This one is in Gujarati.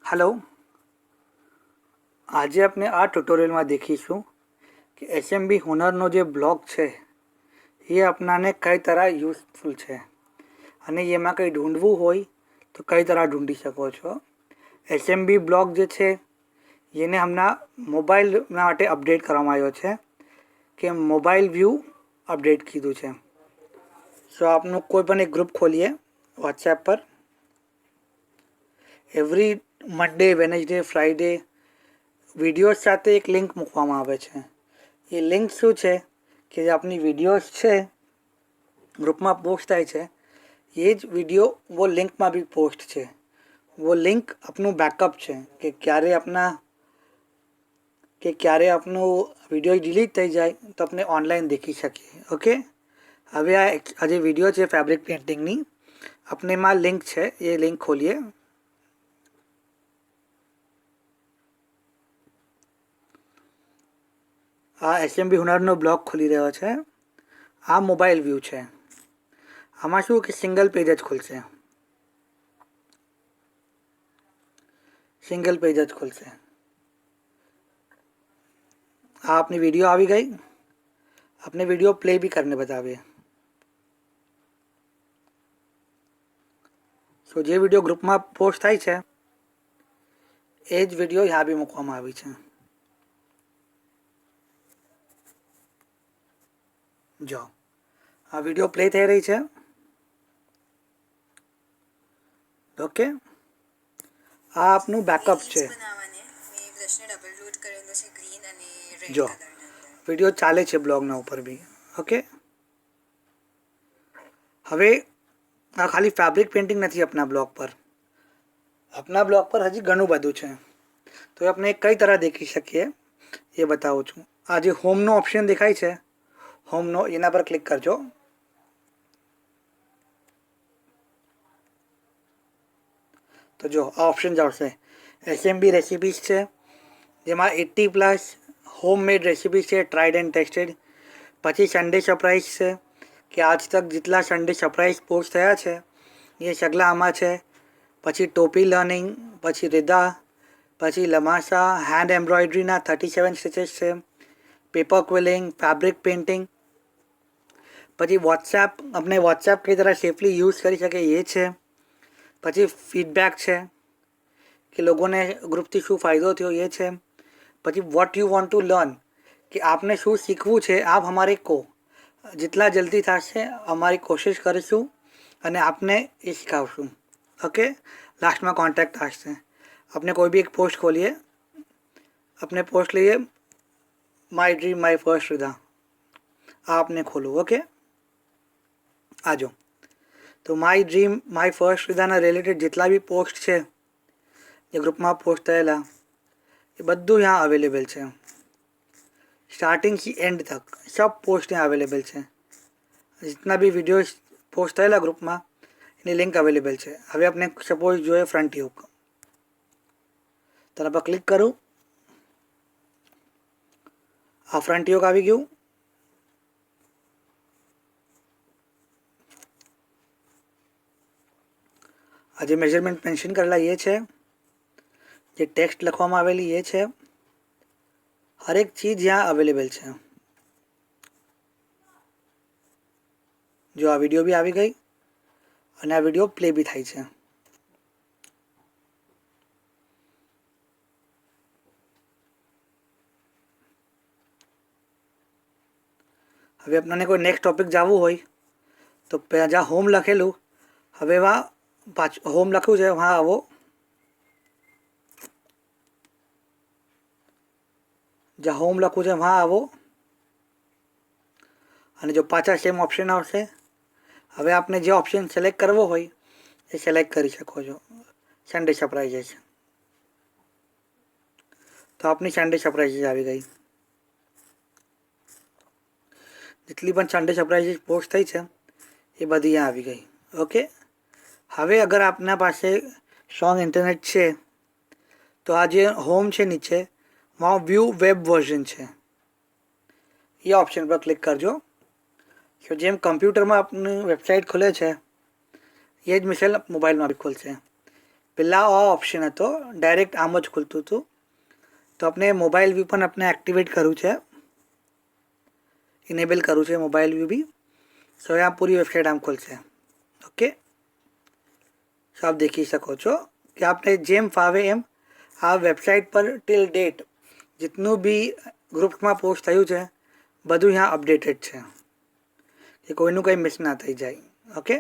हेलो। આજે આપણે આ ટ્યુટોરિયલમાં દેખીશું કે એસએમબી હુનરનો જે બ્લોગ છે એ આપણાને કઈ તરહ યુઝફુલ છે અને એમાં કંઈ ઢૂંઢવું હોય તો કઈ તરહ ઢૂંઢી શકો છો। એસએમબી બ્લોગ જે છે એને હમણાં મોબાઈલના માટે અપડેટ કરવામાં આવ્યો છે કે મોબાઈલ વ્યૂ અપડેટ કીધું છે। સો આપનું કોઈ પણ એક ગ્રુપ ખોલીએ વોટ્સએપ પર। એવરી મંડે, વેનસડે, ફ્રાઈડે વિડીયોઝ સાથે એક લિંક મૂકવામાં આવે છે। એ લિંક શું છે કે જે આપની વિડીયોઝ છે ગ્રુપમાં પોસ્ટ થાય છે એ જ વિડીયો વો લિંકમાં બી પોસ્ટ છે। વો લિંક આપનું બેકઅપ છે કે ક્યારે આપનું વિડીયો ડિલીટ થઈ જાય તો આપણે ઓનલાઈન દેખી શકીએ। ઓકે, હવે આ જે વિડીયો છે ફેબ્રિક પેઇન્ટિંગની આપણે એમાં લિંક છે, એ લિંક ખોલીએ। આ એસએમબી હુનરનો બ્લોગ ખુલી રહ્યો છે। આ મોબાઈલ વ્યૂ છે। આમાં શું કે સિંગલ પેજ જ ખુલશે, સિંગલ પેજ જ ખુલશે। આ આપની વિડીયો આવી ગઈ। अपने वीडियो प्ले भी करने बतावे। सो જે વિડીયો ગ્રુપમાં પોસ્ટ થાય છે એ જ વિડીયો यहाँ બી મૂકવામાં આવી છે। જો આ વિડીયો પ્લે થઈ રહી છે। ઓકે, આ આપનું બેકઅપ છે। જો વિડીયો ચાલે છે બ્લોગના ઉપર બી। ઓકે, હવે આ ખાલી ફેબ્રિક પેઇન્ટિંગ નથી આપણા બ્લોગ પર। આપણા બ્લોગ પર હજી ઘણું બધું છે તો આપણે કઈ તરહ દેખી શકીએ એ બતાવું છું। આ જે હોમનો ઓપ્શન દેખાય છે, હોમનો, એના પર ક્લિક કરજો। તો જો આ ઓપ્શન આવશે, એસએમબી રેસિપીઝ છે જેમાં 80+ હોમમેડ રેસિપીઝ છે, ટ્રાઇડ એન્ડ ટેસ્ટેડ। પછી સન્ડે સરપ્રાઈઝ છે કે આજ તક જેટલા સન્ડે સરપ્રાઈઝ પોસ્ટ થયા છે એ સગલા આમાં છે। પછી ટોપી લર્નિંગ, પછી રીદા, પછી લમાસા, હેન્ડ એમ્બ્રોઇડરીના 37 સ્ટિચેસ છે, પેપર ક્વિલિંગ, ફેબ્રિક પેઇન્ટિંગ। પછી વોટ્સએપ, આપણે વોટ્સએપ કઈ તરહ સેફલી યુઝ કરી શકે એ છે। પછી ફીડબેક છે કે લોકોને ગ્રુપથી શું ફાયદો થયો એ છે। પછી what you want to learn, કે આપને શું શીખવું છે આપ હમારે કહો, જેટલા જલ્દી થશે અમારી કોશિશ કરીશું અને આપને એ શીખવાડશું। ओके, लास्ट में कॉन्टैक्ट आते हैं। अपने कोई भी एक पोस्ट खोलिए, अपने पोस्ट लिए माई ड्रीम माई फर्स्ट रिदा, आपने खोलो। ओके, आ जाओ। तो माई ड्रीम माई फर्स्ट रिदाના રિલેટેડ જેટલા બી પોસ્ટ છે જે ગ્રુપમાં પોસ્ટ થયેલા એ બધું यहाँ અવેલેબલ છે। સ્ટાર્ટિંગથી એન્ડ તક सब પોસ્ટ यहाँ અવેલેબલ છે। जितना भी वीडियो पोस्ट થયેલા ગ્રુપમાં એની લિંક અવેલેબલ છે। હવે આપણે સપોઝ જોઈએ ફ્રન્ટ યોગ, તેના પર ક્લિક કરું, આ ફ્રન્ટ યોગ આવી ગયું। આ જે મેજરમેન્ટ મેન્શન કરેલા એ છે, જે ટેક્સ્ટ લખવામાં આવેલી એ છે, હરેક ચીજ यहाँ અવેલેબલ છે। જો આ વિડીયો બી આવી ગઈ અને આ વિડીયો પ્લે બી થાય છે। હવે આપણને કોઈ નેક્સ્ટ ટોપિક જવું હોય તો જ્યાં હોમ લખેલું, હવે વા પાછું હોમ લખ્યું છે વहाँ આવો, જ્યાં હોમ લખ્યું છે વहाँ આવો અને જો પાછા સેમ ઓપ્શન આવશે। હવે આપને જે ઓપ્શન સિલેક્ટ કરવો હોય એ સિલેક્ટ કરી શકો છો। સન્ડે સરપ્રાઈઝીસ, તો આપની સન્ડે સરપ્રાઈઝીસ આવી ગઈ। જેટલી પણ સન્ડે સરપ્રાઈઝીસ પોસ્ટ થઈ છે એ બધી અહીંયા આવી ગઈ। ઓકે, હવે અગર આપના પાસે સ્ટ્રોંગ ઇન્ટરનેટ છે તો આ જે હોમ છે નીચે वहाँ व्यू वेब वर्जन છે, એ ઓપ્શન પર ક્લિક કરજો। તો જેમ કમ્પ્યુટરમાં આપની વેબસાઇટ ખુલે છે એ જ મિસાલ મોબાઈલમાં બી ખુલશે। પહેલાં આ ઓપ્શન હતો, ડાયરેક્ટ આમ જ ખુલતું હતું. તો આપણે મોબાઈલ વ્યૂ પણ આપણે એક્ટિવેટ કરવું છે, ઇનેબલ કરવું છે મોબાઈલ વ્યૂ બી. સો यहाँ पूरी वेबसाइट आम खुलશે. ओके, सो आप देखी શકો છો કે આપણે જેમ ફાવે એમ આ વેબસાઇટ પર ટિલ ડેટ જેટલું બી ગ્રુપ્સમાં પોસ્ટ થયું છે બધું यहाँ અપડેટેડ છે કે કોઈનું કંઈ મિસ ના થઈ જાય. ઓકે.